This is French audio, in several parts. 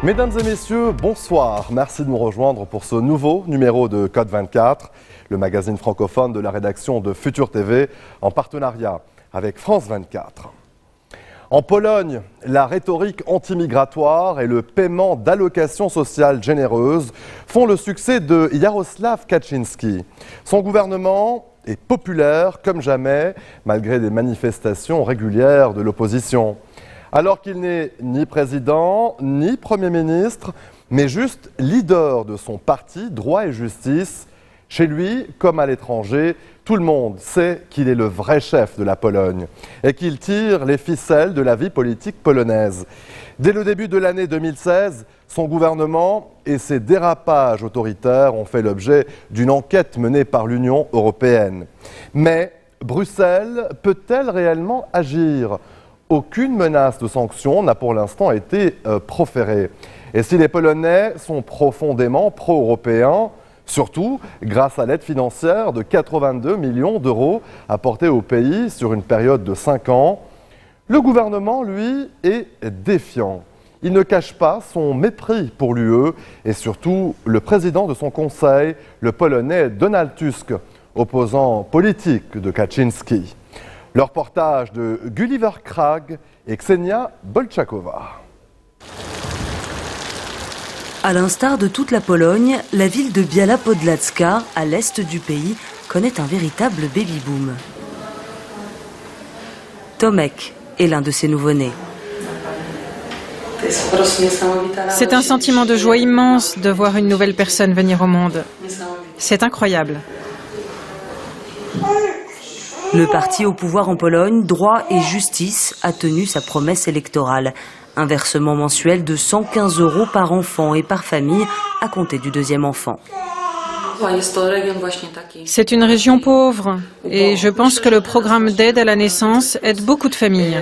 Mesdames et messieurs, bonsoir. Merci de nous rejoindre pour ce nouveau numéro de Code 24, le magazine francophone de la rédaction de Futur TV en partenariat avec France 24. En Pologne, la rhétorique anti-migratoire et le paiement d'allocations sociales généreuses font le succès de Jarosław Kaczyński. Son gouvernement est populaire comme jamais, malgré des manifestations régulières de l'opposition. Alors qu'il n'est ni président, ni Premier ministre, mais juste leader de son parti Droit et Justice, chez lui, comme à l'étranger, tout le monde sait qu'il est le vrai chef de la Pologne et qu'il tire les ficelles de la vie politique polonaise. Dès le début de l'année 2016, son gouvernement et ses dérapages autoritaires ont fait l'objet d'une enquête menée par l'Union européenne. Mais Bruxelles peut-elle réellement agir ? Aucune menace de sanction n'a pour l'instant été proférée. Et si les Polonais sont profondément pro-européens, surtout grâce à l'aide financière de 82 millions d'euros apportée au pays sur une période de 5 ans, le gouvernement, lui, est défiant. Il ne cache pas son mépris pour l'UE et surtout le président de son conseil, le Polonais Donald Tusk, opposant politique de Kaczyński. Le reportage de Gulliver Krag et Ksenia Bolchakova. À l'instar de toute la Pologne, la ville de Biała Podlacka, à l'est du pays, connaît un véritable baby-boom. Tomek est l'un de ces nouveau-nés. C'est un sentiment de joie immense de voir une nouvelle personne venir au monde. C'est incroyable. Le parti au pouvoir en Pologne, Droit et Justice, a tenu sa promesse électorale. Un versement mensuel de 115 € par enfant et par famille à compter du deuxième enfant. C'est une région pauvre et je pense que le programme d'aide à la naissance aide beaucoup de familles.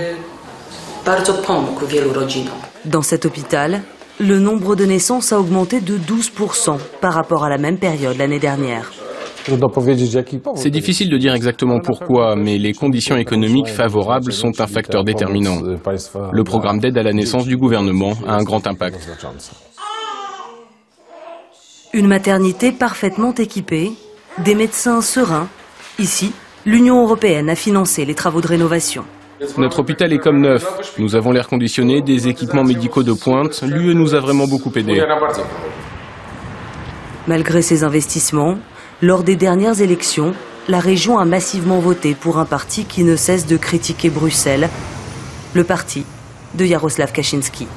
Dans cet hôpital, le nombre de naissances a augmenté de 12% par rapport à la même période l'année dernière. C'est difficile de dire exactement pourquoi, mais les conditions économiques favorables sont un facteur déterminant. Le programme d'aide à la naissance du gouvernement a un grand impact. Une maternité parfaitement équipée, des médecins sereins. Ici, l'Union européenne a financé les travaux de rénovation. Notre hôpital est comme neuf. Nous avons l'air conditionné, des équipements médicaux de pointe. L'UE nous a vraiment beaucoup aidés. Malgré ces investissements, lors des dernières élections, la région a massivement voté pour un parti qui ne cesse de critiquer Bruxelles, le parti de Jarosław Kaczyński.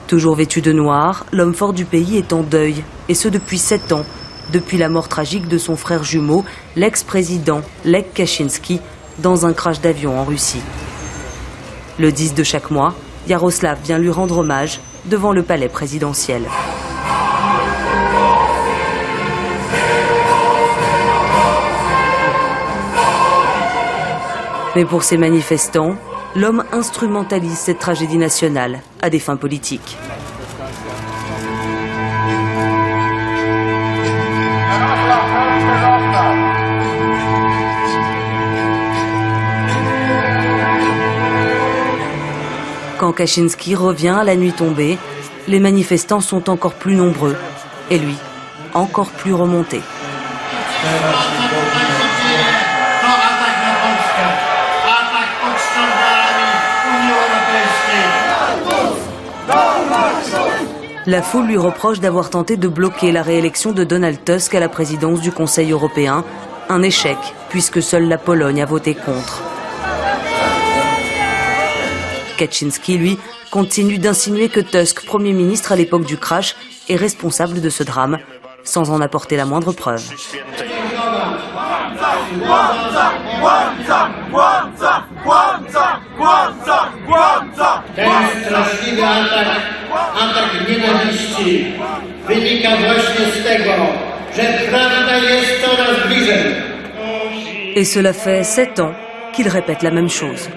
Toujours vêtu de noir, l'homme fort du pays est en deuil, et ce depuis 7 ans, depuis la mort tragique de son frère jumeau, l'ex-président Lech Kaczyński, dans un crash d'avion en Russie. Le 10 de chaque mois, Jarosław vient lui rendre hommage devant le palais présidentiel. Mais pour ces manifestants, l'homme instrumentalise cette tragédie nationale à des fins politiques. Quand Kaczyński revient à la nuit tombée, les manifestants sont encore plus nombreux et lui, encore plus remonté. La foule lui reproche d'avoir tenté de bloquer la réélection de Donald Tusk à la présidence du Conseil européen. Un échec, puisque seule la Pologne a voté contre. Kaczyński, lui, continue d'insinuer que Tusk, Premier ministre à l'époque du crash, est responsable de ce drame, sans en apporter la moindre preuve. Atak nienawiści wynika właśnie z tego, że prawda jest coraz bliżej. Et cela fait 7 ans qu'il répète la même chose.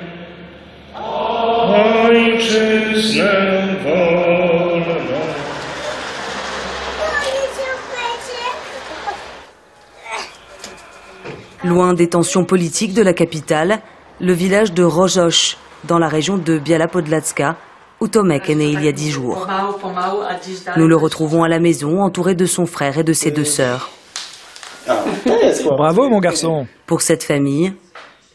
Loin des tensions politiques de la capitale, le village de Rożosz, dans la région de Biała Podlacka, où Tomek est né il y a 10 jours. Nous le retrouvons à la maison, entouré de son frère et de ses 2 sœurs. Bravo mon garçon. Pour cette famille,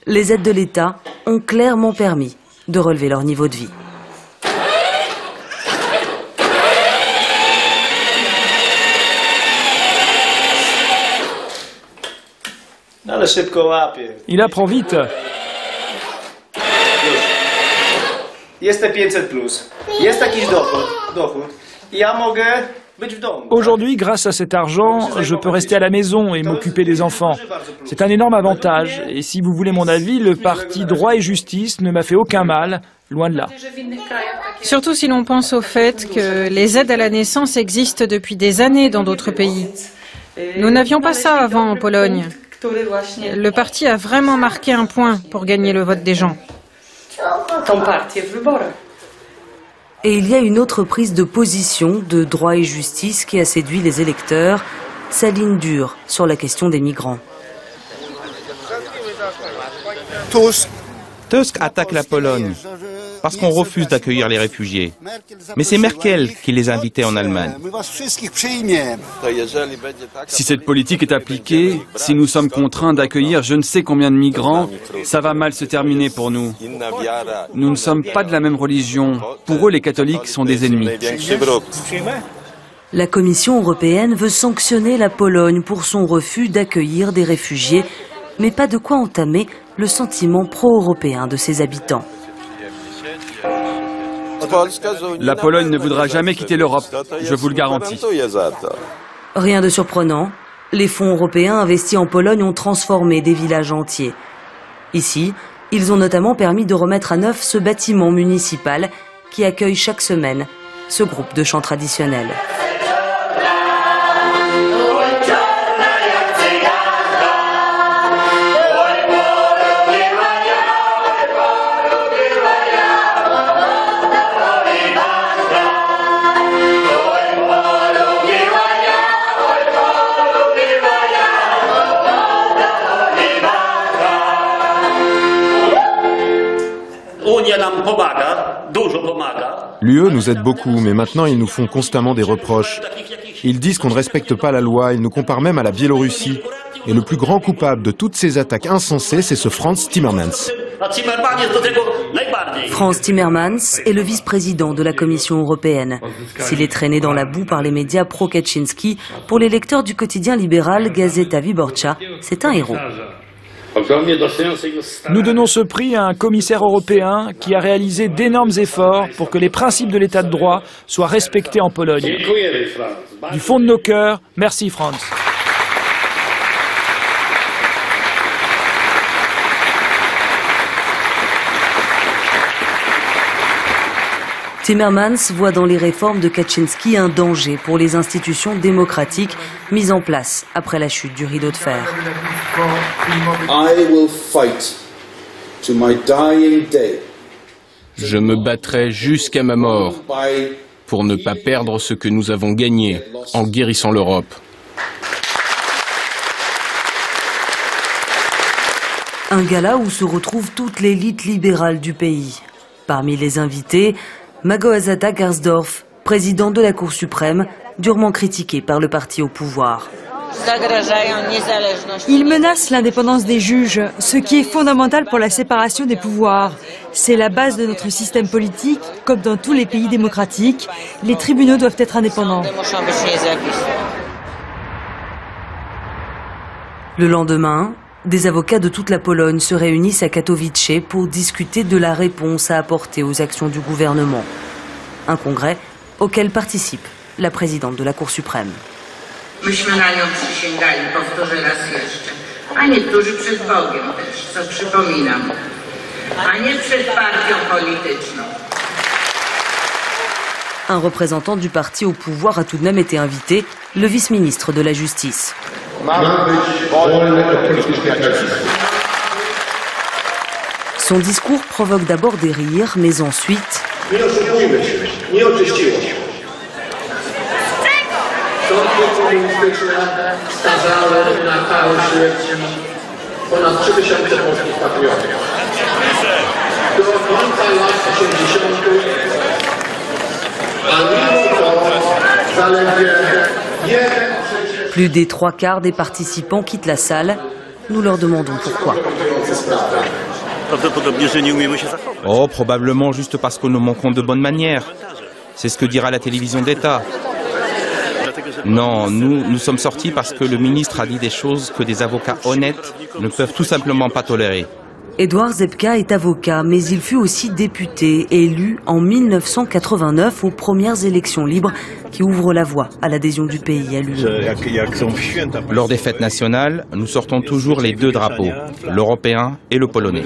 les aides de l'État ont clairement permis de relever leur niveau de vie. Il apprend vite. Aujourd'hui, grâce à cet argent, je peux rester à la maison et m'occuper des enfants. C'est un énorme avantage. Et si vous voulez mon avis, le parti Droit et Justice ne m'a fait aucun mal, loin de là. Surtout si l'on pense au fait que les aides à la naissance existent depuis des années dans d'autres pays. Nous n'avions pas ça avant en Pologne. Le parti a vraiment marqué un point pour gagner le vote des gens. Et il y a une autre prise de position de Droit et Justice qui a séduit les électeurs, sa ligne dure sur la question des migrants. Tusk attaque la Pologne parce qu'on refuse d'accueillir les réfugiés. Mais c'est Merkel qui les invitait en Allemagne. Si cette politique est appliquée, si nous sommes contraints d'accueillir je ne sais combien de migrants, ça va mal se terminer pour nous. Nous ne sommes pas de la même religion. Pour eux, les catholiques sont des ennemis. La Commission européenne veut sanctionner la Pologne pour son refus d'accueillir des réfugiés, mais pas de quoi entamer le sentiment pro-européen de ses habitants. La Pologne ne voudra jamais quitter l'Europe, je vous le garantis. Rien de surprenant, les fonds européens investis en Pologne ont transformé des villages entiers. Ici, ils ont notamment permis de remettre à neuf ce bâtiment municipal qui accueille chaque semaine ce groupe de chants traditionnels. L'UE nous aide beaucoup, mais maintenant ils nous font constamment des reproches. Ils disent qu'on ne respecte pas la loi, ils nous comparent même à la Biélorussie. Et le plus grand coupable de toutes ces attaques insensées, c'est ce Franz Timmermans. Franz Timmermans est le vice-président de la Commission européenne. S'il est traîné dans la boue par les médias pro-Kaczynski, pour les lecteurs du quotidien libéral Gazeta Wyborcza, c'est un héros. Nous donnons ce prix à un commissaire européen qui a réalisé d'énormes efforts pour que les principes de l'état de droit soient respectés en Pologne. Du fond de nos cœurs, merci Franz. Timmermans voit dans les réformes de Kaczynski un danger pour les institutions démocratiques mises en place après la chute du rideau de fer. Je me battrai jusqu'à ma mort pour ne pas perdre ce que nous avons gagné en guérissant l'Europe. Un gala où se retrouve toute l'élite libérale du pays. Parmi les invités, Małgorzata Gersdorf, présidente de la Cour suprême, durement critiquée par le parti au pouvoir. Ils menacent l'indépendance des juges, ce qui est fondamental pour la séparation des pouvoirs. C'est la base de notre système politique, comme dans tous les pays démocratiques. Les tribunaux doivent être indépendants. Le lendemain, des avocats de toute la Pologne se réunissent à Katowice pour discuter de la réponse à apporter aux actions du gouvernement. Un congrès auquel participe la présidente de la Cour suprême. Myśmy na nią przysięgali, powtórzę raz jeszcze. A niektórzy przed Bogiem też, co przypominam. A nie przed partią polityczną. Un représentant du parti au pouvoir a tout de même été invité, le vice-ministre de la Justice. Son discours provoque d'abord des rires, mais ensuite... Plus des 3/4 des participants quittent la salle. Nous leur demandons pourquoi. Oh, probablement juste parce que nous manquons de bonnes manières. C'est ce que dira la télévision d'État. Non, nous sommes sortis parce que le ministre a dit des choses que des avocats honnêtes ne peuvent tout simplement pas tolérer. Édouard Zebka est avocat, mais il fut aussi député, élu en 1989 aux premières élections libres qui ouvrent la voie à l'adhésion du pays à l'UE. Lors des fêtes nationales, nous sortons toujours les deux drapeaux, l'européen et le polonais.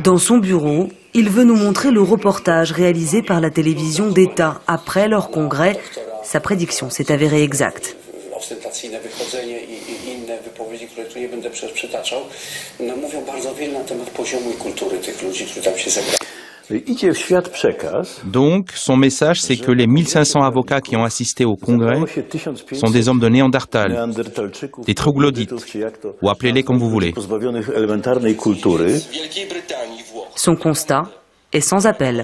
Dans son bureau, il veut nous montrer le reportage réalisé par la télévision d'État après leur congrès. Sa prédiction s'est avérée exacte. Donc, son message, c'est que les 1500 avocats qui ont assisté au congrès sont des hommes de Néandertal, des troglodytes, ou appelez-les comme vous voulez. Son constat est sans appel.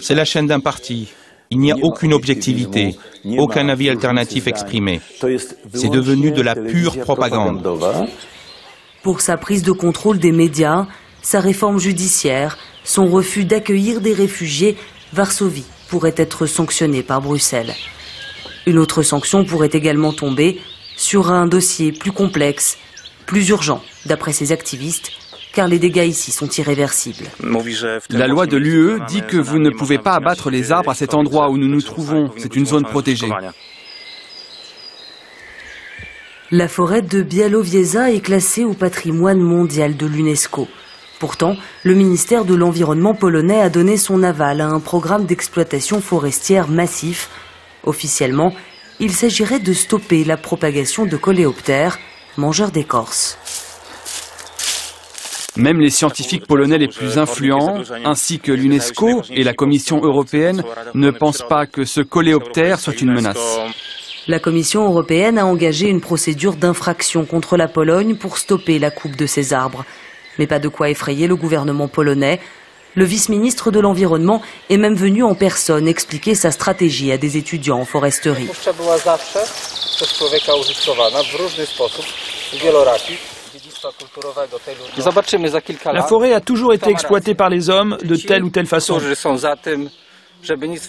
C'est la chaîne d'un parti. Il n'y a aucune objectivité, aucun avis alternatif exprimé. C'est devenu de la pure propagande. Pour sa prise de contrôle des médias, sa réforme judiciaire, son refus d'accueillir des réfugiés, Varsovie pourrait être sanctionnée par Bruxelles. Une autre sanction pourrait également tomber sur un dossier plus complexe, plus urgent, d'après ces activistes, car les dégâts ici sont irréversibles. La loi de l'UE dit que vous ne pouvez pas abattre les arbres à cet endroit où nous nous trouvons. C'est une zone protégée. La forêt de Białowieża est classée au patrimoine mondial de l'UNESCO. Pourtant, le ministère de l'Environnement polonais a donné son aval à un programme d'exploitation forestière massif. Officiellement, il s'agirait de stopper la propagation de coléoptères, mangeurs d'écorce. Même les scientifiques polonais les plus influents, ainsi que l'UNESCO et la Commission européenne, ne pensent pas que ce coléoptère soit une menace. La Commission européenne a engagé une procédure d'infraction contre la Pologne pour stopper la coupe de ces arbres. Mais pas de quoi effrayer le gouvernement polonais. Le vice-ministre de l'Environnement est même venu en personne expliquer sa stratégie à des étudiants en foresterie. La forêt a toujours été exploitée par les hommes de telle ou telle façon.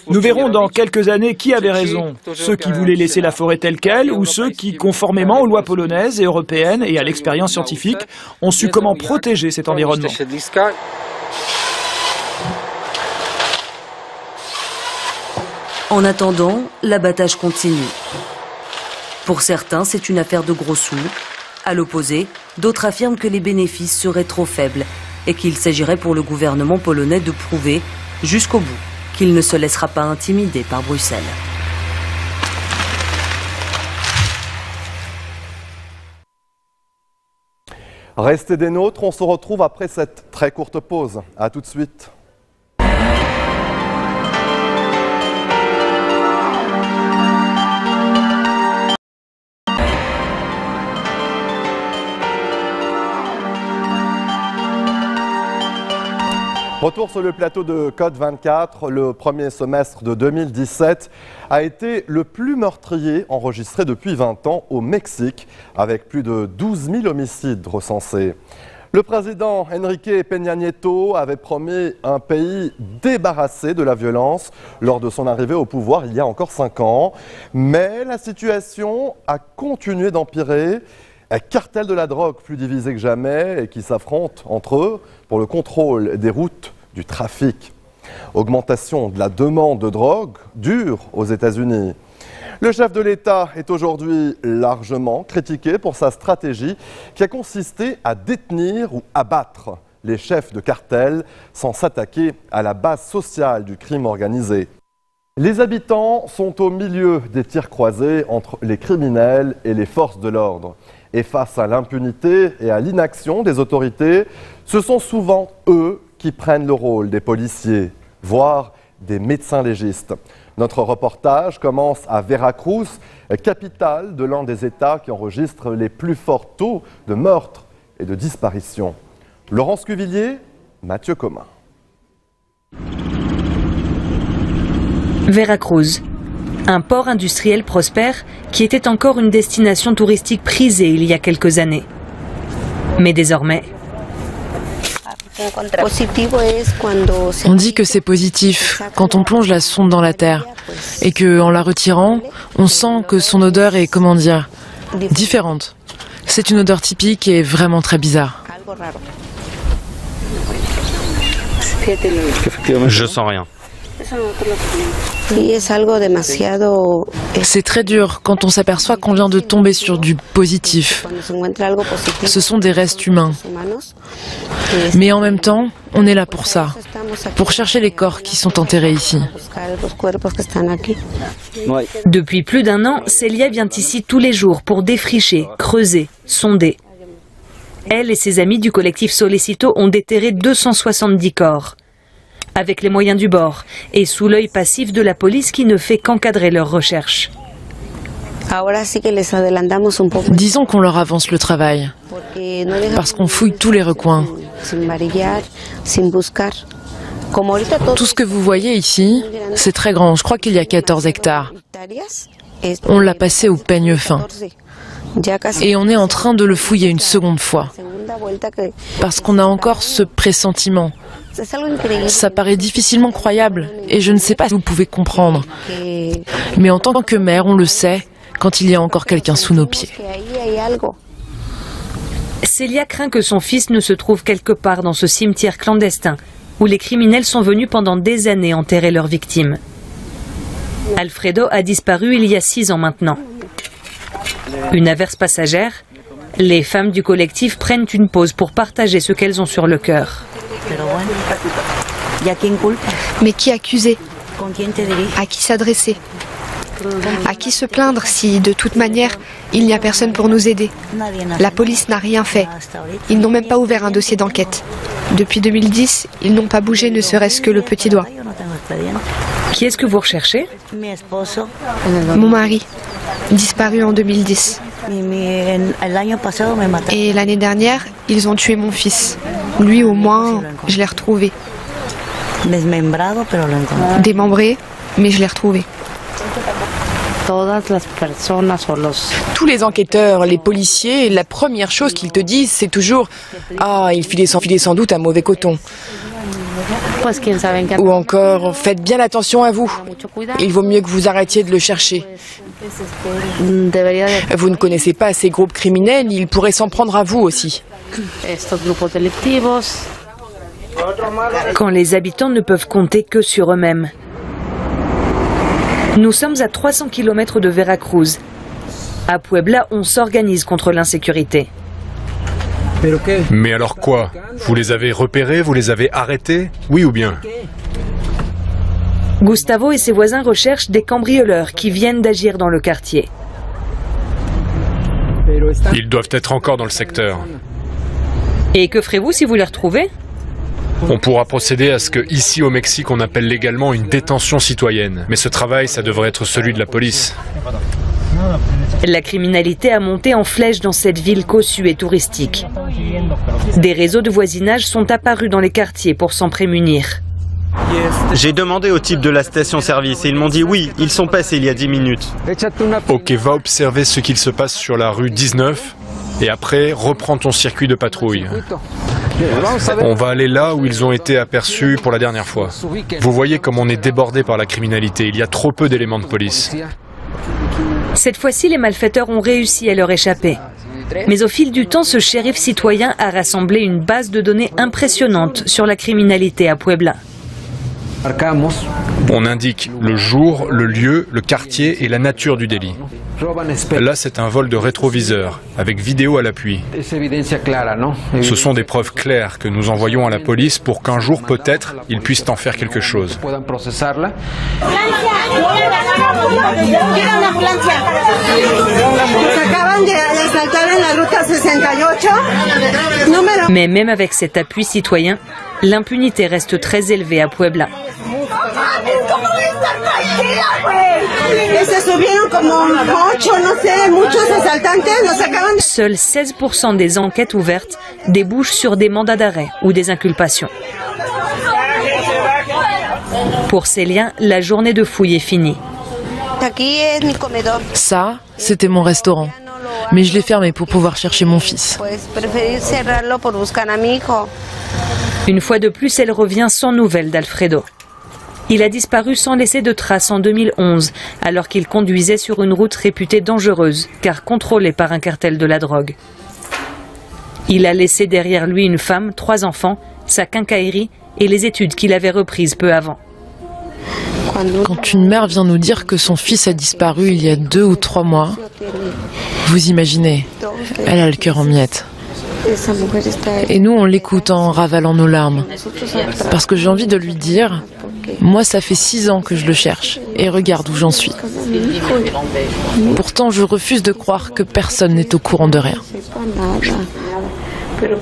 Nous verrons dans quelques années qui avait raison, ceux qui voulaient laisser la forêt telle qu'elle ou ceux qui, conformément aux lois polonaises et européennes et à l'expérience scientifique, ont su comment protéger cet environnement. En attendant, l'abattage continue. Pour certains, c'est une affaire de gros sous. À l'opposé, d'autres affirment que les bénéfices seraient trop faibles et qu'il s'agirait pour le gouvernement polonais de prouver, jusqu'au bout, qu'il ne se laissera pas intimider par Bruxelles. Restez des nôtres, on se retrouve après cette très courte pause. À tout de suite. Retour sur le plateau de Code 24, le premier semestre de 2017 a été le plus meurtrier enregistré depuis 20 ans au Mexique, avec plus de 12 000 homicides recensés. Le président Enrique Peña Nieto avait promis un pays débarrassé de la violence lors de son arrivée au pouvoir il y a encore 5 ans. Mais la situation a continué d'empirer. Un cartel de la drogue plus divisé que jamais et qui s'affrontent entre eux pour le contrôle des routes du trafic. Augmentation de la demande de drogue dure aux États-Unis. Le chef de l'État est aujourd'hui largement critiqué pour sa stratégie qui a consisté à détenir ou abattre les chefs de cartel sans s'attaquer à la base sociale du crime organisé. Les habitants sont au milieu des tirs croisés entre les criminels et les forces de l'ordre. Et face à l'impunité et à l'inaction des autorités, ce sont souvent eux qui prennent le rôle des policiers, voire des médecins légistes. Notre reportage commence à Veracruz, capitale de l'un des États qui enregistre les plus forts taux de meurtres et de disparitions. Laurence Cuvillier, Mathieu Comin. Veracruz, un port industriel prospère qui était encore une destination touristique prisée il y a quelques années. Mais désormais... On dit que c'est positif quand on plonge la sonde dans la terre et que, en la retirant, on sent que son odeur est, comment dire, différente. C'est une odeur typique et vraiment très bizarre. Je sens rien. C'est très dur quand on s'aperçoit qu'on vient de tomber sur du positif. Ce sont des restes humains. Mais en même temps, on est là pour ça, pour chercher les corps qui sont enterrés ici. Depuis plus d'1 an, Celia vient ici tous les jours pour défricher, creuser, sonder. Elle et ses amis du collectif Solecito ont déterré 270 corps. Avec les moyens du bord et sous l'œil passif de la police qui ne fait qu'encadrer leurs recherches. Disons qu'on leur avance le travail, parce qu'on fouille tous les recoins. Tout ce que vous voyez ici, c'est très grand, je crois qu'il y a 14 hectares. On l'a passé au peigne fin. Et on est en train de le fouiller une seconde fois, parce qu'on a encore ce pressentiment. Ça paraît difficilement croyable, et je ne sais pas si vous pouvez comprendre. Mais en tant que maire, on le sait, quand il y a encore quelqu'un sous nos pieds. Celia craint que son fils ne se trouve quelque part dans ce cimetière clandestin, où les criminels sont venus pendant des années enterrer leurs victimes. Alfredo a disparu il y a 6 ans maintenant. Une averse passagère, les femmes du collectif prennent une pause pour partager ce qu'elles ont sur le cœur. Mais qui accuser? À qui s'adresser? À qui se plaindre si, de toute manière, il n'y a personne pour nous aider? La police n'a rien fait. Ils n'ont même pas ouvert un dossier d'enquête. Depuis 2010, ils n'ont pas bougé ne serait-ce que le petit doigt. Qui est-ce que vous recherchez? Mon mari, disparu en 2010. Et l'année dernière, ils ont tué mon fils. Lui, au moins, je l'ai retrouvé. Démembré, mais je l'ai retrouvé. Tous les enquêteurs, les policiers, la première chose qu'ils te disent, c'est toujours « Ah, il filait sans doute un mauvais coton ». Ou encore « Faites bien attention à vous, il vaut mieux que vous arrêtiez de le chercher ». Vous ne connaissez pas ces groupes criminels, ils pourraient s'en prendre à vous aussi. Quand les habitants ne peuvent compter que sur eux-mêmes. Nous sommes à 300 km de Veracruz. À Puebla, on s'organise contre l'insécurité. Mais alors quoi? Vous les avez repérés, vous les avez arrêtés? Oui ou bien? Gustavo et ses voisins recherchent des cambrioleurs qui viennent d'agir dans le quartier. Ils doivent être encore dans le secteur. Et que ferez-vous si vous les retrouvez? On pourra procéder à ce que, ici au Mexique, on appelle légalement une détention citoyenne. Mais ce travail, ça devrait être celui de la police. La criminalité a monté en flèche dans cette ville cossue et touristique. Des réseaux de voisinage sont apparus dans les quartiers pour s'en prémunir. J'ai demandé au type de la station-service et ils m'ont dit oui, ils sont passés il y a 10 minutes. Ok, va observer ce qu'il se passe sur la rue 19 et après, reprends ton circuit de patrouille. On va aller là où ils ont été aperçus pour la dernière fois. Vous voyez comme on est débordé par la criminalité, il y a trop peu d'éléments de police. Cette fois-ci, les malfaiteurs ont réussi à leur échapper. Mais au fil du temps, ce shérif citoyen a rassemblé une base de données impressionnante sur la criminalité à Puebla. On indique le jour, le lieu, le quartier et la nature du délit. Là, c'est un vol de rétroviseur, avec vidéo à l'appui. Ce sont des preuves claires que nous envoyons à la police pour qu'un jour, peut-être, ils puissent en faire quelque chose. Mais même avec cet appui citoyen, l'impunité reste très élevée à Puebla. Seuls 16% des enquêtes ouvertes débouchent sur des mandats d'arrêt ou des inculpations. Pour Célia, la journée de fouille est finie. Ça, c'était mon restaurant. Mais je l'ai fermé pour pouvoir chercher mon fils. Une fois de plus, elle revient sans nouvelles d'Alfredo. Il a disparu sans laisser de traces en 2011, alors qu'il conduisait sur une route réputée dangereuse, car contrôlée par un cartel de la drogue. Il a laissé derrière lui une femme, 3 enfants, sa quincaillerie et les études qu'il avait reprises peu avant. Quand une mère vient nous dire que son fils a disparu il y a 2 ou 3 mois, vous imaginez, elle a le cœur en miettes. Et nous, on l'écoute en ravalant nos larmes. Parce que j'ai envie de lui dire, moi ça fait 6 ans que je le cherche, et regarde où j'en suis. Pourtant, je refuse de croire que personne n'est au courant de rien.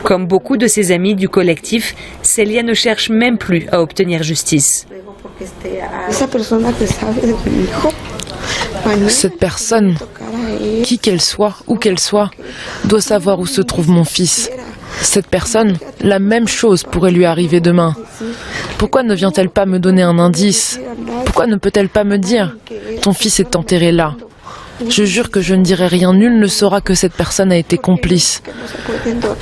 Comme beaucoup de ses amis du collectif, Célia ne cherche même plus à obtenir justice. Cette personne, qui qu'elle soit, où qu'elle soit, doit savoir où se trouve mon fils. Cette personne, la même chose pourrait lui arriver demain. Pourquoi ne vient-elle pas me donner un indice? Pourquoi ne peut-elle pas me dire « Ton fils est enterré là ». Je jure que je ne dirai rien, nul ne saura que cette personne a été complice.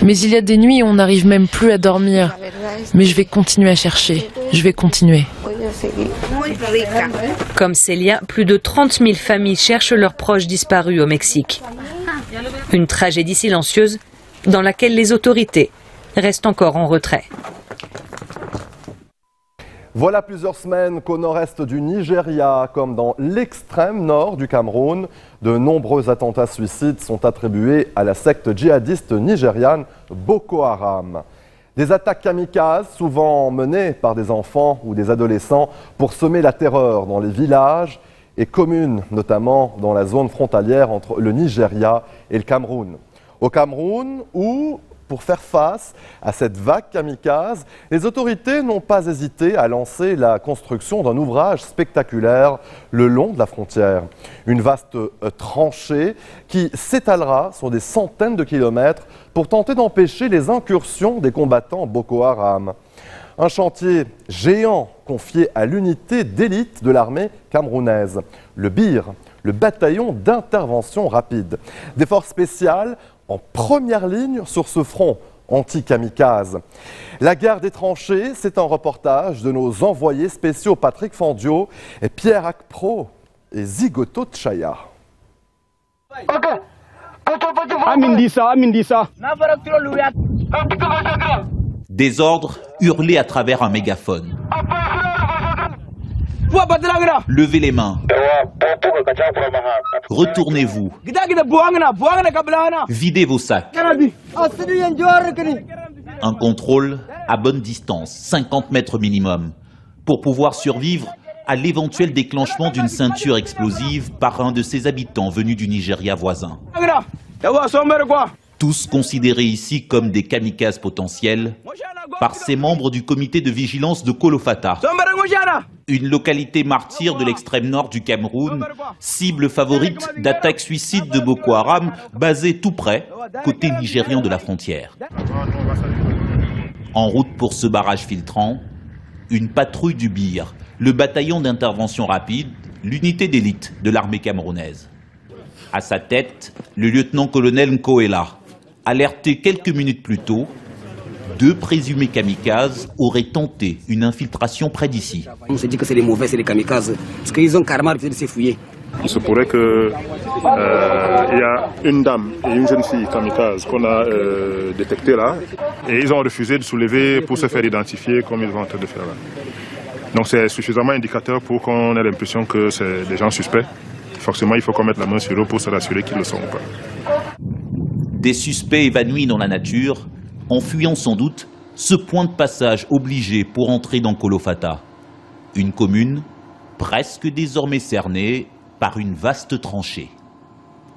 Mais il y a des nuits où on n'arrive même plus à dormir. Mais je vais continuer à chercher, je vais continuer. Comme Célia, plus de 30 000 familles cherchent leurs proches disparus au Mexique. Une tragédie silencieuse dans laquelle les autorités restent encore en retrait. Voilà plusieurs semaines qu'au nord-est du Nigeria, comme dans l'extrême nord du Cameroun, de nombreux attentats suicides sont attribués à la secte djihadiste nigériane Boko Haram. Des attaques kamikazes, souvent menées par des enfants ou des adolescents pour semer la terreur dans les villages et communes, notamment dans la zone frontalière entre le Nigeria et le Cameroun. Au Cameroun, où, pour faire face à cette vague kamikaze, les autorités n'ont pas hésité à lancer la construction d'un ouvrage spectaculaire le long de la frontière. Une vaste tranchée qui s'étalera sur des centaines de kilomètres pour tenter d'empêcher les incursions des combattants Boko Haram. Un chantier géant confié à l'unité d'élite de l'armée camerounaise, le BIR, le bataillon d'intervention rapide. Des forces spéciales en première ligne sur ce front anti-kamikaze. La guerre des tranchées, c'est un reportage de nos envoyés spéciaux Patrick Fandio et Pierre Akpro et Zigoto Tchaya. Des ordres hurlés à travers un mégaphone. Levez les mains. Retournez-vous. Videz vos sacs. Un contrôle à bonne distance, 50 mètres minimum, pour pouvoir survivre à l'éventuel déclenchement d'une ceinture explosive par un de ses habitants venus du Nigeria voisin. Tous considérés ici comme des kamikazes potentiels par ces membres du comité de vigilance de Kolofata, une localité martyre de l'extrême nord du Cameroun, cible favorite d'attaques suicides de Boko Haram, basée tout près, côté nigérian de la frontière. En route pour ce barrage filtrant, une patrouille du BIR, le bataillon d'intervention rapide, l'unité d'élite de l'armée camerounaise. À sa tête, le lieutenant-colonel Nkoela, alerté quelques minutes plus tôt, 2 présumés kamikazes auraient tenté une infiltration près d'ici. On se dit que c'est les mauvais, c'est les kamikazes, parce qu'ils ont carrément refusé de se fouiller. Il se pourrait qu'il y a une dame et une jeune fille kamikaze qu'on a détectées là, et ils ont refusé de soulever pour se faire identifier comme ils vont en train de faire là. Donc c'est suffisamment indicateur pour qu'on ait l'impression que c'est des gens suspects. Forcément, il faut qu'on mette la main sur eux pour se rassurer qu'ils le sont ou pas. Des suspects évanouis dans la nature, en fuyant sans doute ce point de passage obligé pour entrer dans Kolofata. Une commune presque désormais cernée par une vaste tranchée.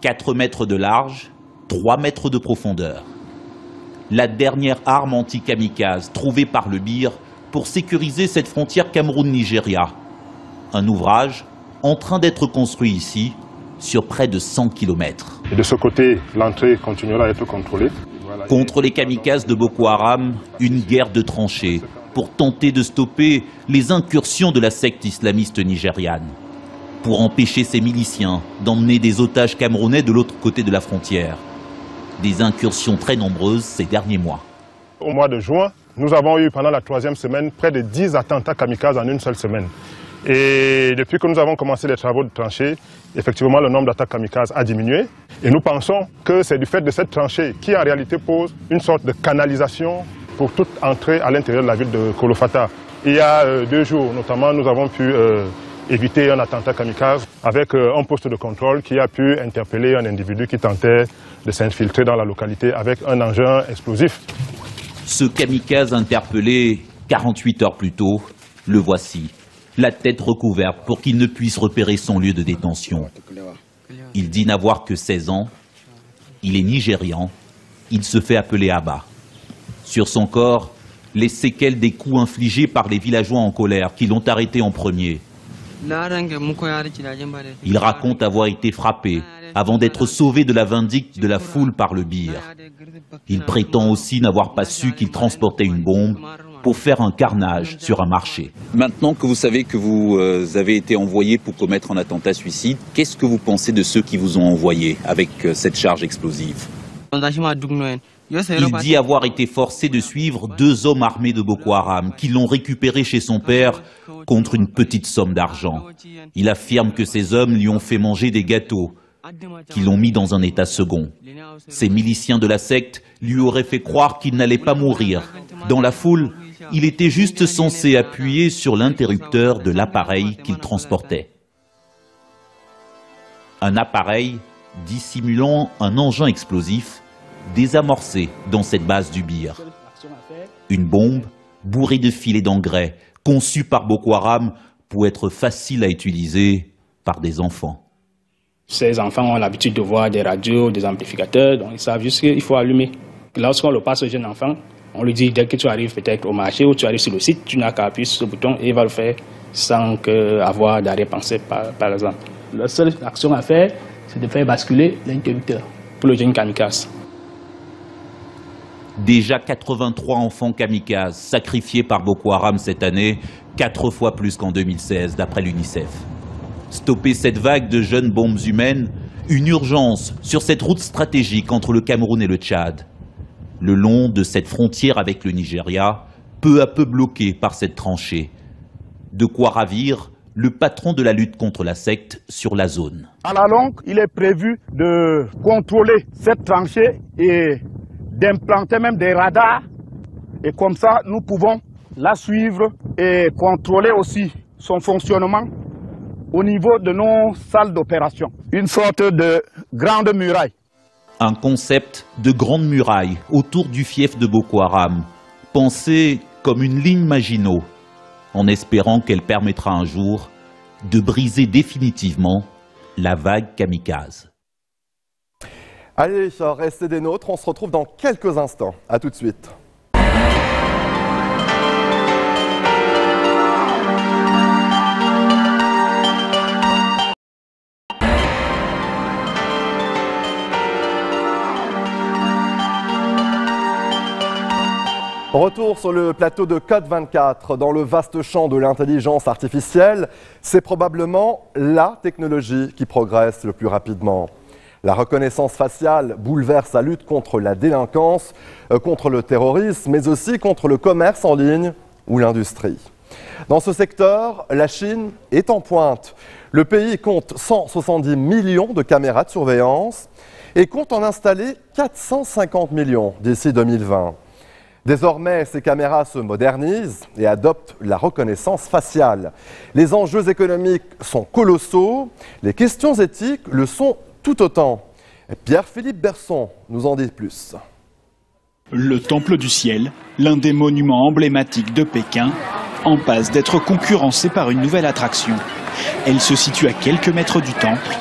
4 mètres de large, 3 mètres de profondeur. La dernière arme anti-kamikaze trouvée par le BIR pour sécuriser cette frontière Cameroun-Nigeria. Un ouvrage en train d'être construit ici, sur près de 100 km. Et de ce côté, l'entrée continuera à être contrôlée. Contre les kamikazes de Boko Haram, une guerre de tranchées, pour tenter de stopper les incursions de la secte islamiste nigériane, pour empêcher ses miliciens d'emmener des otages camerounais de l'autre côté de la frontière. Des incursions très nombreuses ces derniers mois. Au mois de juin, nous avons eu pendant la 3e semaine près de 10 attentats kamikazes en une seule semaine. Et depuis que nous avons commencé les travaux de tranchée, effectivement le nombre d'attaques kamikazes a diminué. Et nous pensons que c'est du fait de cette tranchée qui en réalité pose une sorte de canalisation pour toute entrée à l'intérieur de la ville de Kolofata. Il y a 2 jours notamment, nous avons pu éviter un attentat kamikaze avec un poste de contrôle qui a pu interpeller un individu qui tentait de s'infiltrer dans la localité avec un engin explosif. Ce kamikaze interpellé 48 heures plus tôt, le voici, la tête recouverte pour qu'il ne puisse repérer son lieu de détention. Il dit n'avoir que 16 ans, il est nigérian, il se fait appeler Abba. Sur son corps, les séquelles des coups infligés par les villageois en colère qui l'ont arrêté en premier. Il raconte avoir été frappé avant d'être sauvé de la vindicte de la foule par le bir. Il prétend aussi n'avoir pas su qu'il transportait une bombe pour faire un carnage sur un marché. Maintenant que vous savez que vous avez été envoyé pour commettre un attentat suicide, qu'est-ce que vous pensez de ceux qui vous ont envoyé avec cette charge explosive? Il dit avoir été forcé de suivre 2 hommes armés de Boko Haram qui l'ont récupéré chez son père contre une petite somme d'argent. Il affirme que ces hommes lui ont fait manger des gâteaux, qui l'ont mis dans un état second. Ces miliciens de la secte lui auraient fait croire qu'il n'allait pas mourir. Dans la foule, il était juste censé appuyer sur l'interrupteur de l'appareil qu'il transportait. Un appareil dissimulant un engin explosif désamorcé dans cette base du bir. Une bombe bourrée de filets d'engrais, conçue par Boko Haram pour être facile à utiliser par des enfants. Ces enfants ont l'habitude de voir des radios, des amplificateurs, donc ils savent juste qu'il faut allumer. Lorsqu'on le passe aux jeunes enfants, on lui dit dès que tu arrives peut-être au marché ou tu arrives sur le site, tu n'as qu'à appuyer sur ce bouton et il va le faire sans avoir d'arrière-pensée par exemple. La seule action à faire, c'est de faire basculer l'interrupteur pour le jeune kamikaze. Déjà 83 enfants kamikazes sacrifiés par Boko Haram cette année, 4 fois plus qu'en 2016 d'après l'UNICEF. Stopper cette vague de jeunes bombes humaines, une urgence sur cette route stratégique entre le Cameroun et le Tchad. Le long de cette frontière avec le Nigeria, peu à peu bloquée par cette tranchée. De quoi ravir le patron de la lutte contre la secte sur la zone. À la longue, il est prévu de contrôler cette tranchée et d'implanter même des radars. Et comme ça, nous pouvons la suivre et contrôler aussi son fonctionnement au niveau de nos salles d'opération. Une sorte de grande muraille. Un concept de grande muraille autour du fief de Boko Haram, pensé comme une ligne Maginot, en espérant qu'elle permettra un jour de briser définitivement la vague kamikaze. Allez, restez des nôtres, on se retrouve dans quelques instants. À tout de suite. Retour sur le plateau de Code 24. Dans le vaste champ de l'intelligence artificielle, c'est probablement la technologie qui progresse le plus rapidement. La reconnaissance faciale bouleverse la lutte contre la délinquance, contre le terrorisme, mais aussi contre le commerce en ligne ou l'industrie. Dans ce secteur, la Chine est en pointe. Le pays compte 170 millions de caméras de surveillance et compte en installer 450 millions d'ici 2020. Désormais, ces caméras se modernisent et adoptent la reconnaissance faciale. Les enjeux économiques sont colossaux, les questions éthiques le sont tout autant. Pierre-Philippe Berson nous en dit plus. Le Temple du Ciel, l'un des monuments emblématiques de Pékin, en passe d'être concurrencé par une nouvelle attraction. Elle se situe à quelques mètres du temple,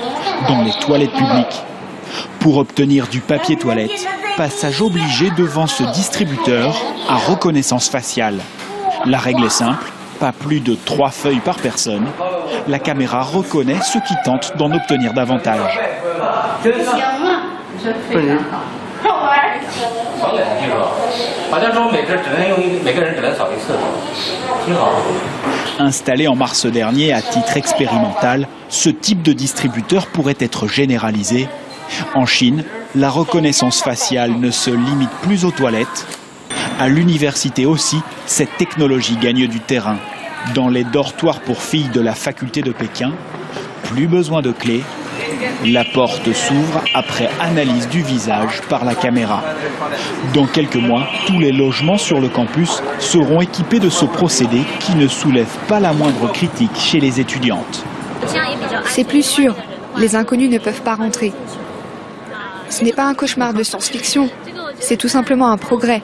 dans les toilettes publiques. Pour obtenir du papier toilette, passage obligé devant ce distributeur à reconnaissance faciale. La règle est simple, pas plus de 3 feuilles par personne. La caméra reconnaît ceux qui tentent d'en obtenir davantage. Installé en mars dernier à titre expérimental, ce type de distributeur pourrait être généralisé. En Chine, la reconnaissance faciale ne se limite plus aux toilettes. À l'université aussi, cette technologie gagne du terrain. Dans les dortoirs pour filles de la faculté de Pékin, plus besoin de clé. La porte s'ouvre après analyse du visage par la caméra. Dans quelques mois, tous les logements sur le campus seront équipés de ce procédé qui ne soulève pas la moindre critique chez les étudiantes. C'est plus sûr. Les inconnus ne peuvent pas rentrer. Ce n'est pas un cauchemar de science-fiction. C'est tout simplement un progrès.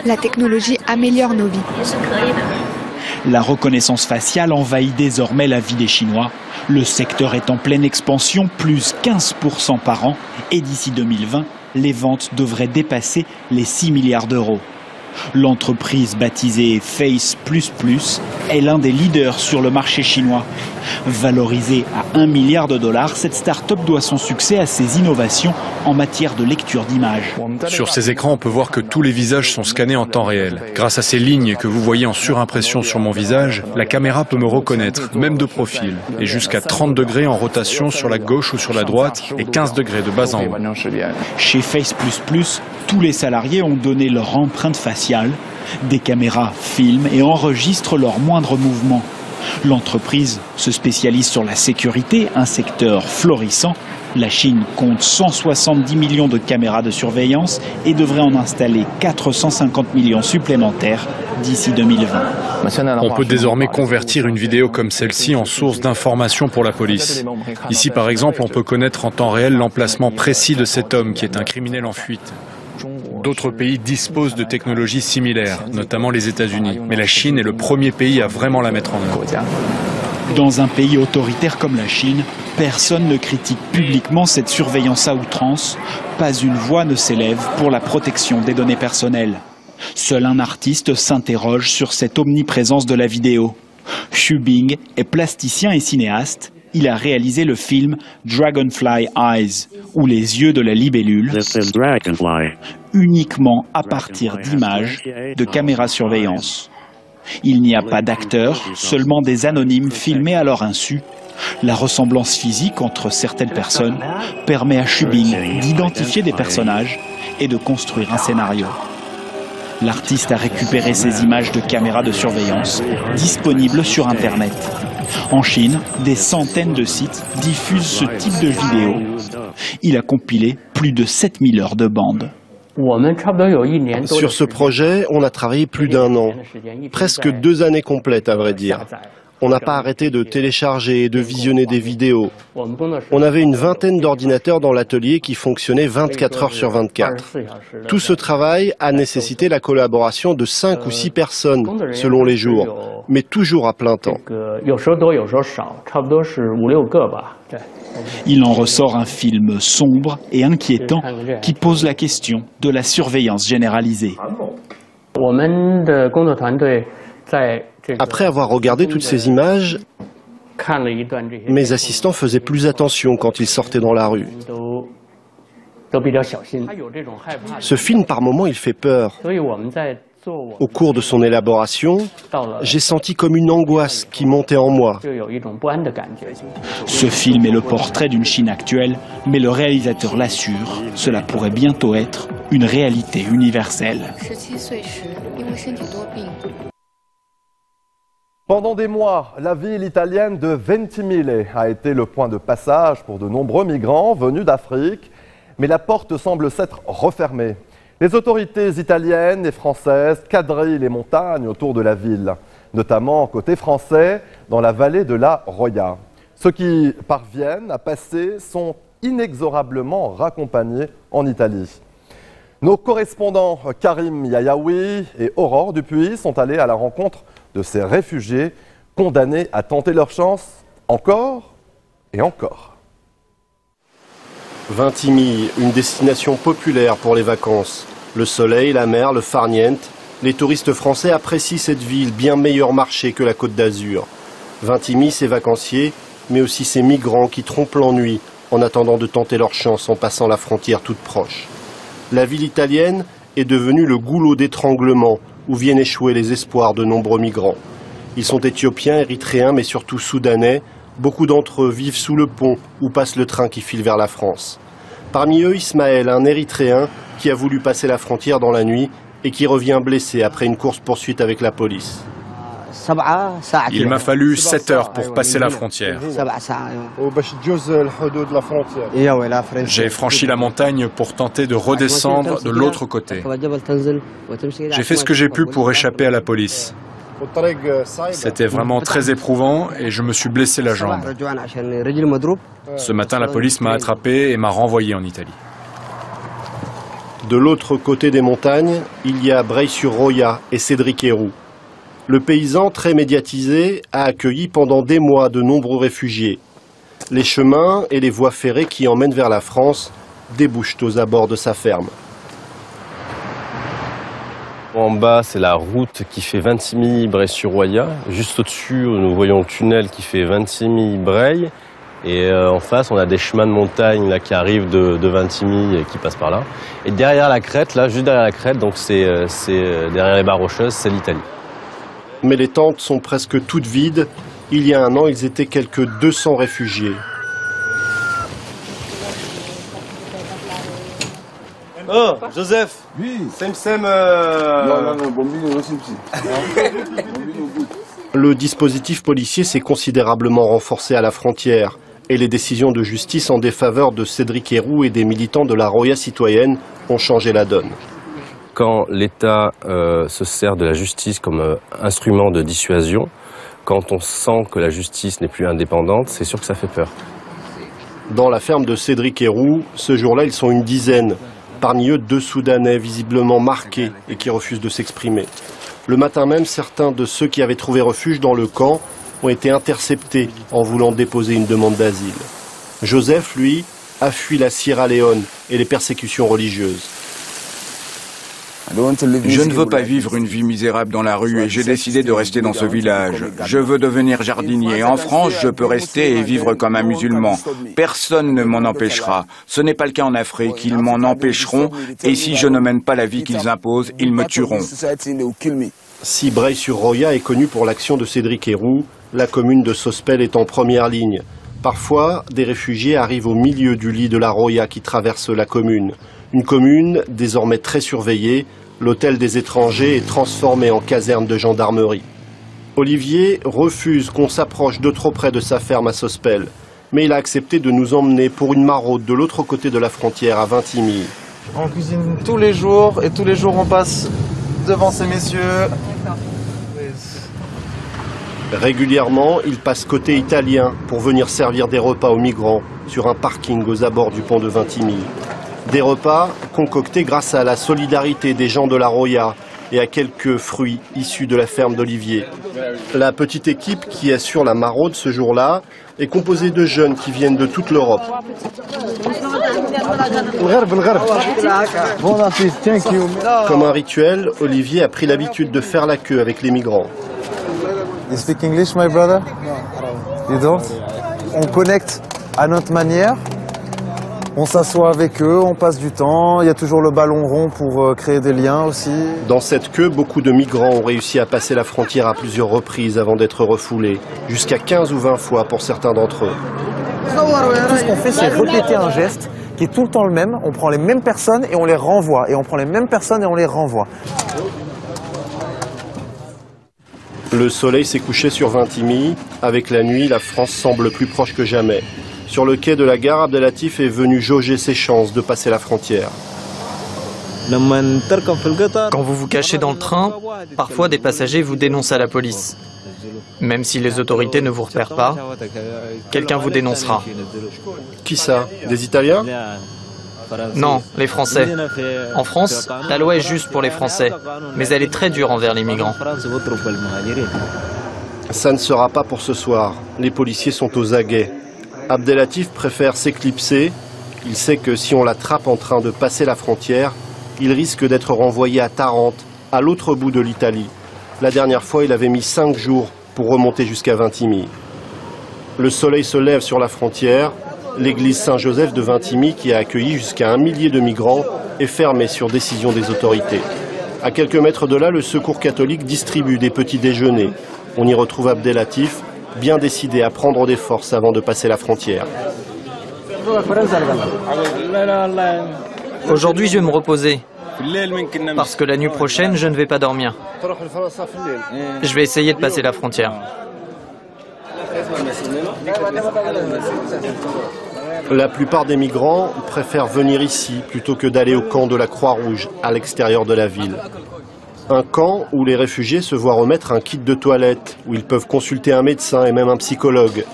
La technologie améliore nos vies. La reconnaissance faciale envahit désormais la vie des Chinois. Le secteur est en pleine expansion, plus 15% par an. Et d'ici 2020, les ventes devraient dépasser les 6 milliards d'euros. L'entreprise baptisée Face++ est l'un des leaders sur le marché chinois. Valorisée à 1 milliard de dollars, cette start-up doit son succès à ses innovations en matière de lecture d'images. Sur ces écrans, on peut voir que tous les visages sont scannés en temps réel. Grâce à ces lignes que vous voyez en surimpression sur mon visage, la caméra peut me reconnaître, même de profil, et jusqu'à 30 degrés en rotation sur la gauche ou sur la droite, et 15 degrés de bas en haut. Chez Face++, tous les salariés ont donné leur empreinte faciale. Des caméras filment et enregistrent leurs moindres mouvements. L'entreprise se spécialise sur la sécurité, un secteur florissant. La Chine compte 170 millions de caméras de surveillance et devrait en installer 450 millions supplémentaires d'ici 2020. On peut désormais convertir une vidéo comme celle-ci en source d'information pour la police. Ici, par exemple, on peut connaître en temps réel l'emplacement précis de cet homme qui est un criminel en fuite. D'autres pays disposent de technologies similaires, notamment les États-Unis. Mais la Chine est le premier pays à vraiment la mettre en œuvre. Dans un pays autoritaire comme la Chine, personne ne critique publiquement cette surveillance à outrance. Pas une voix ne s'élève pour la protection des données personnelles. Seul un artiste s'interroge sur cette omniprésence de la vidéo. Xu Bing est plasticien et cinéaste. Il a réalisé le film Dragonfly Eyes, ou les yeux de la libellule, uniquement à partir d'images de caméras surveillance. Il n'y a pas d'acteurs, seulement des anonymes filmés à leur insu. La ressemblance physique entre certaines personnes permet à Xu Bing d'identifier des personnages et de construire un scénario. L'artiste a récupéré ces images de caméras de surveillance disponibles sur Internet. En Chine, des centaines de sites diffusent ce type de vidéos. Il a compilé plus de 7000 heures de bande. Sur ce projet, on a travaillé plus d'1 an, presque 2 années complètes à vrai dire. On n'a pas arrêté de télécharger et de visionner des vidéos. On avait une vingtaine d'ordinateurs dans l'atelier qui fonctionnaient 24 heures sur 24. Tout ce travail a nécessité la collaboration de 5 ou 6 personnes selon les jours, mais toujours à plein temps. Il en ressort un film sombre et inquiétant qui pose la question de la surveillance généralisée. Après avoir regardé toutes ces images, mes assistants faisaient plus attention quand ils sortaient dans la rue. Ce film, par moments, il fait peur. Au cours de son élaboration, j'ai senti comme une angoisse qui montait en moi. Ce film est le portrait d'une Chine actuelle, mais le réalisateur l'assure, cela pourrait bientôt être une réalité universelle. Pendant des mois, la ville italienne de Ventimiglia a été le point de passage pour de nombreux migrants venus d'Afrique, mais la porte semble s'être refermée. Les autorités italiennes et françaises quadrillent les montagnes autour de la ville, notamment côté français, dans la vallée de la Roya. Ceux qui parviennent à passer sont inexorablement raccompagnés en Italie. Nos correspondants Karim Yayaoui et Aurore Dupuis sont allés à la rencontre de ces réfugiés condamnés à tenter leur chance encore et encore. Ventimiglia, une destination populaire pour les vacances. Le soleil, la mer, le farniente. Les touristes français apprécient cette ville, bien meilleur marché que la Côte d'Azur. Ventimiglia, ses vacanciers, mais aussi ses migrants qui trompent l'ennui en attendant de tenter leur chance en passant la frontière toute proche. La ville italienne est devenu le goulot d'étranglement où viennent échouer les espoirs de nombreux migrants. Ils sont éthiopiens, érythréens, mais surtout soudanais. Beaucoup d'entre eux vivent sous le pont où passe le train qui file vers la France. Parmi eux, Ismaël, un érythréen qui a voulu passer la frontière dans la nuit et qui revient blessé après une course-poursuite avec la police. Il m'a fallu 7 heures pour passer la frontière. J'ai franchi la montagne pour tenter de redescendre de l'autre côté. J'ai fait ce que j'ai pu pour échapper à la police. C'était vraiment très éprouvant et je me suis blessé la jambe. Ce matin, la police m'a attrapé et m'a renvoyé en Italie. De l'autre côté des montagnes, il y a Breil-sur-Roya et Cédric Héroux. Le paysan, très médiatisé, a accueilli pendant des mois de nombreux réfugiés. Les chemins et les voies ferrées qui emmènent vers la France débouchent aux abords de sa ferme. En bas, c'est la route qui fait Vintimille-Breil-sur-Roya. Juste au-dessus, nous voyons le tunnel qui fait Vintimille-Breil. Et en face, on a des chemins de montagne là, qui arrivent de Vintimille et qui passent par là. Et derrière la crête, là, juste derrière la crête, donc c'est derrière les barres rocheuses, c'est l'Italie. Mais les tentes sont presque toutes vides. Il y a un an, ils étaient quelques 200 réfugiés. Oh, Joseph. Oui. Le dispositif policier s'est considérablement renforcé à la frontière et les décisions de justice en défaveur de Cédric Héroux et des militants de la Roya citoyenne ont changé la donne. Quand l'État se sert de la justice comme instrument de dissuasion, quand on sent que la justice n'est plus indépendante, c'est sûr que ça fait peur. Dans la ferme de Cédric Héroux, ce jour-là, ils sont une dizaine. Parmi eux, 2 Soudanais visiblement marqués et qui refusent de s'exprimer. Le matin même, certains de ceux qui avaient trouvé refuge dans le camp ont été interceptés en voulant déposer une demande d'asile. Joseph, lui, a fui la Sierra Leone et les persécutions religieuses. Je ne veux pas vivre une vie misérable dans la rue et j'ai décidé de rester dans ce village. Je veux devenir jardinier. En France, je peux rester et vivre comme un musulman. Personne ne m'en empêchera. Ce n'est pas le cas en Afrique. Ils m'en empêcheront et si je ne mène pas la vie qu'ils imposent, ils me tueront. Si Breil-sur-Roya est connue pour l'action de Cédric Héroux, la commune de Sospel est en première ligne. Parfois, des réfugiés arrivent au milieu du lit de la Roya qui traverse la commune. Une commune désormais très surveillée, l'hôtel des étrangers est transformé en caserne de gendarmerie. Olivier refuse qu'on s'approche de trop près de sa ferme à Sospel, mais il a accepté de nous emmener pour une maraude de l'autre côté de la frontière à Vintimille. On cuisine tous les jours et tous les jours on passe devant ces messieurs. Régulièrement, il passe côté italien pour venir servir des repas aux migrants sur un parking aux abords du pont de Vintimille. Des repas concoctés grâce à la solidarité des gens de la Roya et à quelques fruits issus de la ferme d'Olivier. La petite équipe qui assure la maraude ce jour-là est composée de jeunes qui viennent de toute l'Europe. Comme un rituel, Olivier a pris l'habitude de faire la queue avec les migrants. You speak English, my brother? You don't? On connecte à notre manière. On s'assoit avec eux, on passe du temps, il y a toujours le ballon rond pour créer des liens aussi. Dans cette queue, beaucoup de migrants ont réussi à passer la frontière à plusieurs reprises avant d'être refoulés, jusqu'à 15 ou 20 fois pour certains d'entre eux. Tout ce qu'on fait, c'est répéter un geste qui est tout le temps le même. On prend les mêmes personnes et on les renvoie, et on prend les mêmes personnes et on les renvoie. Le soleil s'est couché sur Vintimille. Avec la nuit, la France semble plus proche que jamais. Sur le quai de la gare, Abdelatif est venu jauger ses chances de passer la frontière. Quand vous vous cachez dans le train, parfois des passagers vous dénoncent à la police. Même si les autorités ne vous repèrent pas, quelqu'un vous dénoncera. Qui ça? Des Italiens? Non, les Français. En France, la loi est juste pour les Français, mais elle est très dure envers les migrants. Ça ne sera pas pour ce soir. Les policiers sont aux aguets. Abdelatif préfère s'éclipser. Il sait que si on l'attrape en train de passer la frontière, il risque d'être renvoyé à Tarente, à l'autre bout de l'Italie. La dernière fois, il avait mis 5 jours pour remonter jusqu'à Vintimille. Le soleil se lève sur la frontière. L'église Saint-Joseph de Vintimille, qui a accueilli jusqu'à 1 millier de migrants, est fermé sur décision des autorités. À quelques mètres de là, le Secours catholique distribue des petits déjeuners. On y retrouve Abdelatif, bien décidé à prendre des forces avant de passer la frontière. Aujourd'hui, je vais me reposer. Parce que la nuit prochaine, je ne vais pas dormir. Je vais essayer de passer la frontière. La plupart des migrants préfèrent venir ici plutôt que d'aller au camp de la Croix-Rouge à l'extérieur de la ville. Un camp où les réfugiés se voient remettre un kit de toilette, où ils peuvent consulter un médecin et même un psychologue.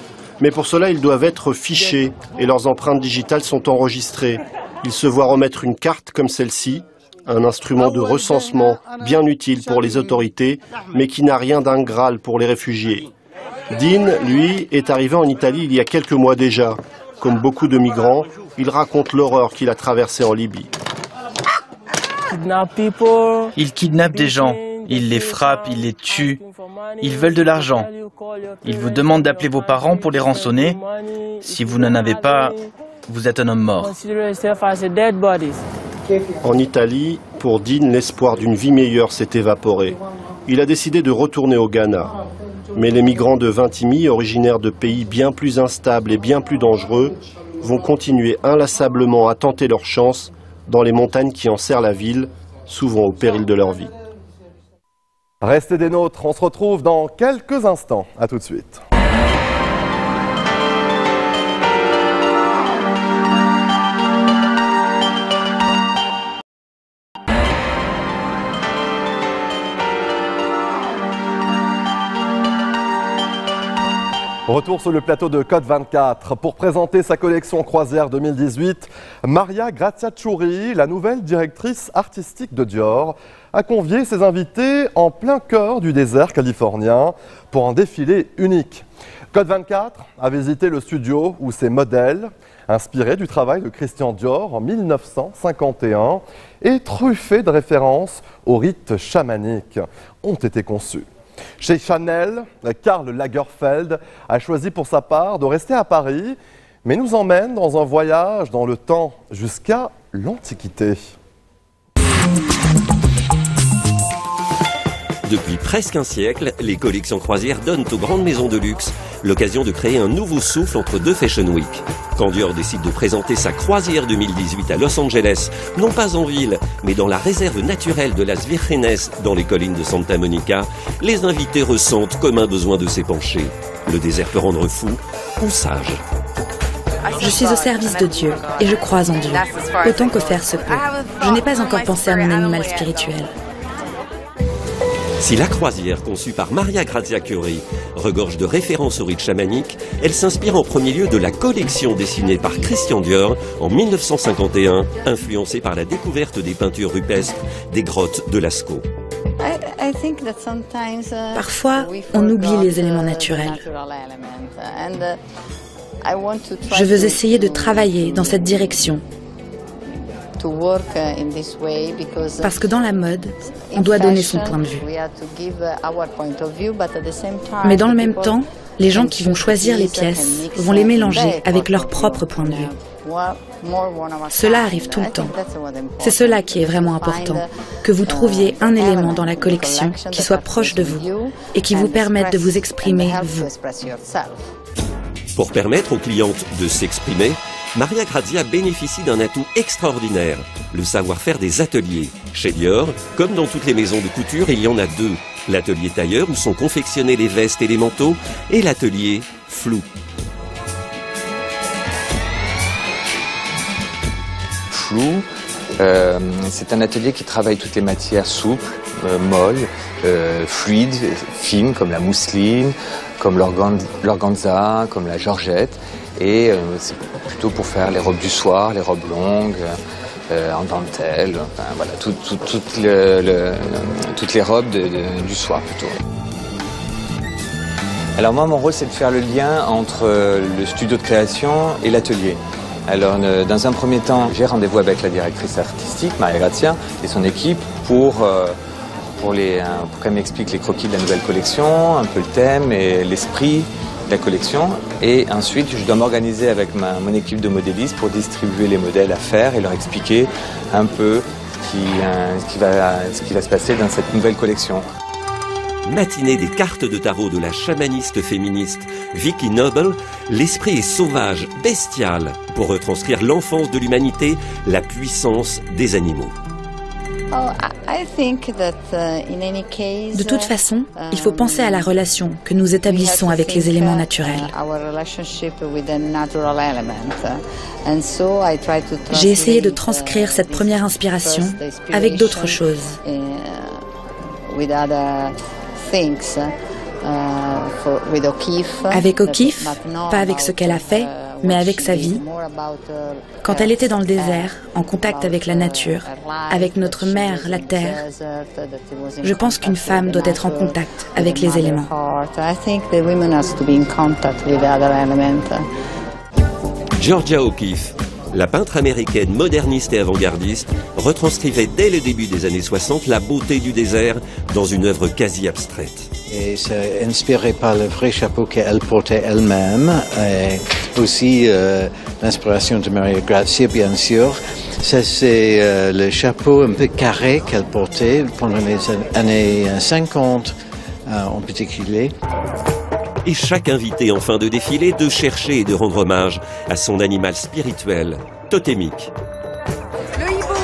Mais pour cela, ils doivent être fichés et leurs empreintes digitales sont enregistrées. Ils se voient remettre une carte comme celle-ci, un instrument de recensement bien utile pour les autorités, mais qui n'a rien d'un Graal pour les réfugiés. Dean, lui, est arrivé en Italie il y a quelques mois déjà. Comme beaucoup de migrants, il raconte l'horreur qu'il a traversée en Libye. Ils kidnappent des gens, ils les frappent, ils les tuent, ils veulent de l'argent. Ils vous demandent d'appeler vos parents pour les rançonner. Si vous n'en avez pas, vous êtes un homme mort. En Italie, pour Dean, l'espoir d'une vie meilleure s'est évaporé. Il a décidé de retourner au Ghana. Mais les migrants de Vintimille, originaires de pays bien plus instables et bien plus dangereux, vont continuer inlassablement à tenter leur chance dans les montagnes qui enserrent la ville, souvent au péril de leur vie. Restez des nôtres, on se retrouve dans quelques instants. À tout de suite. Retour sur le plateau de Code 24 pour présenter sa collection croisière 2018. Maria Graziachouri, la nouvelle directrice artistique de Dior, a convié ses invités en plein cœur du désert californien pour un défilé unique. Code 24 a visité le studio où ces modèles, inspirés du travail de Christian Dior en 1951 et truffés de références aux rites chamaniques, ont été conçus. Chez Chanel, Karl Lagerfeld a choisi pour sa part de rester à Paris, mais nous emmène dans un voyage dans le temps jusqu'à l'Antiquité. Depuis presque un siècle, les collections croisières donnent aux grandes maisons de luxe l'occasion de créer un nouveau souffle entre deux Fashion Week. Quand Dior décide de présenter sa croisière 2018 à Los Angeles, non pas en ville, mais dans la réserve naturelle de Las Vírgenes, dans les collines de Santa Monica, les invités ressentent comme un besoin de s'épancher. Le désert peut rendre fou ou sage. Je suis au service de Dieu et je crois en Dieu, autant que faire se peut. Je n'ai pas encore pensé à mon animal spirituel. Si la croisière conçue par Maria Graziachouri regorge de références aux rites chamaniques, elle s'inspire en premier lieu de la collection dessinée par Christian Dior en 1951, influencée par la découverte des peintures rupestres des grottes de Lascaux. Parfois, on oublie les éléments naturels. Je veux essayer de travailler dans cette direction. Parce que dans la mode, on doit donner son point de vue. Mais dans le même temps, les gens qui vont choisir les pièces vont les mélanger avec leur propre point de vue. Cela arrive tout le temps. C'est cela qui est vraiment important, que vous trouviez un élément dans la collection qui soit proche de vous et qui vous permette de vous exprimer vous. Pour permettre aux clientes de s'exprimer, Maria Grazia bénéficie d'un atout extraordinaire, le savoir-faire des ateliers. Chez Dior, comme dans toutes les maisons de couture, il y en a deux. L'atelier tailleur où sont confectionnés les vestes et les manteaux, et l'atelier flou. Flou, c'est un atelier qui travaille toutes les matières souples, molles, fluides, fines comme la mousseline, comme l'organza, comme la georgette. Et c'est plutôt pour faire les robes du soir, les robes longues, en dentelle, enfin, voilà, toutes les robes du soir plutôt. Alors moi, mon rôle, c'est de faire le lien entre le studio de création et l'atelier. Alors, dans un premier temps, j'ai rendez-vous avec la directrice artistique, Maria Grazia, et son équipe pour qu'elle m'explique les croquis de la nouvelle collection, un peu le thème et l'esprit la collection. Et ensuite, je dois m'organiser avec mon équipe de modélistes pour distribuer les modèles à faire et leur expliquer un peu ce qui va se passer dans cette nouvelle collection. Matinée des cartes de tarot de la chamaniste féministe Vicky Noble, l'esprit est sauvage, bestial, pour retranscrire l'enfance de l'humanité, la puissance des animaux. De toute façon, il faut penser à la relation que nous établissons avec les éléments naturels. J'ai essayé de transcrire cette première inspiration avec d'autres choses. Avec O'Keeffe, pas avec ce qu'elle a fait, mais avec sa vie. Quand elle était dans le désert, en contact avec la nature, avec notre mère, la terre, je pense qu'une femme doit être en contact avec les éléments. Georgia O'Keeffe, la peintre américaine moderniste et avant-gardiste, retranscrivait dès le début des années 60 la beauté du désert dans une œuvre quasi abstraite. Et c'est inspiré par le vrai chapeau qu'elle portait elle-même, et aussi l'inspiration de Maria Grazia, bien sûr. Ça, c'est le chapeau un peu carré qu'elle portait pendant les années 50 en particulier. Et chaque invité en fin de défilé de chercher et de rendre hommage à son animal spirituel, totémique. Le hibou,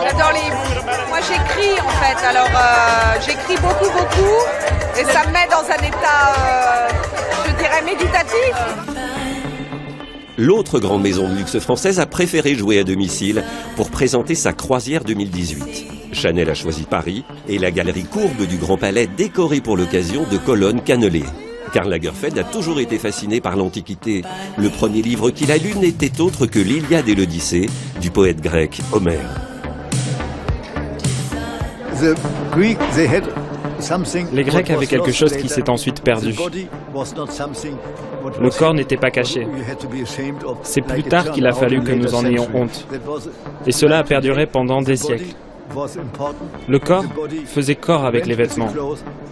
j'adore les hiboux. Moi j'écris en fait, alors j'écris beaucoup et ça me met dans un état, je dirais, méditatif. L'autre grande maison de luxe française a préféré jouer à domicile pour présenter sa croisière 2018. Chanel a choisi Paris et la galerie courbe du Grand Palais décorée pour l'occasion de colonnes cannelées. Karl Lagerfeld a toujours été fasciné par l'Antiquité. Le premier livre qu'il a lu n'était autre que l'Iliade et l'Odyssée du poète grec Homère. Les Grecs avaient quelque chose qui s'est ensuite perdu. Le corps n'était pas caché. C'est plus tard qu'il a fallu que nous en ayons honte. Et cela a perduré pendant des siècles. Le corps faisait corps avec les vêtements.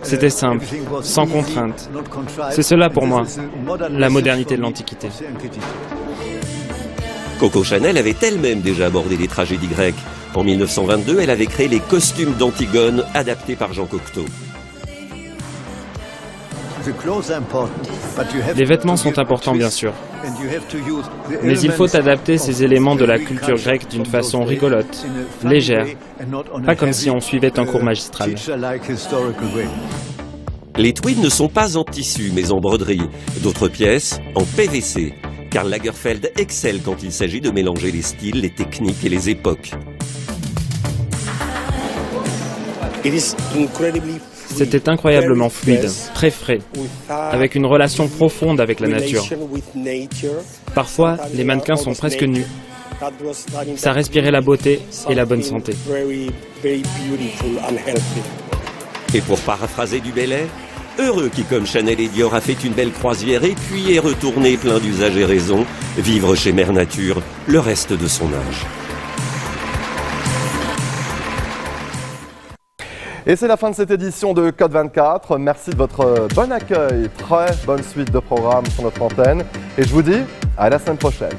C'était simple, sans contrainte. C'est cela pour moi, la modernité de l'Antiquité. Coco Chanel avait elle-même déjà abordé les tragédies grecques. En 1922, elle avait créé les costumes d'Antigone adaptés par Jean Cocteau. Les vêtements sont importants, bien sûr. Mais il faut adapter ces éléments de la culture grecque d'une façon rigolote, légère, pas comme si on suivait un cours magistral. Les tweeds ne sont pas en tissu, mais en broderie. D'autres pièces en PVC. Karl Lagerfeld excelle quand il s'agit de mélanger les styles, les techniques et les époques. C'était incroyablement fluide, très frais, avec une relation profonde avec la nature. Parfois, les mannequins sont presque nus. Ça respirait la beauté et la bonne santé. Et pour paraphraser du Bellay, heureux qui, comme Chanel et Dior, a fait une belle croisière et puis est retourné plein d'usage et raison, vivre chez Mère Nature le reste de son âge. Et c'est la fin de cette édition de Code 24. Merci de votre bon accueil. Très bonne suite de programmes sur notre antenne. Et je vous dis à la semaine prochaine.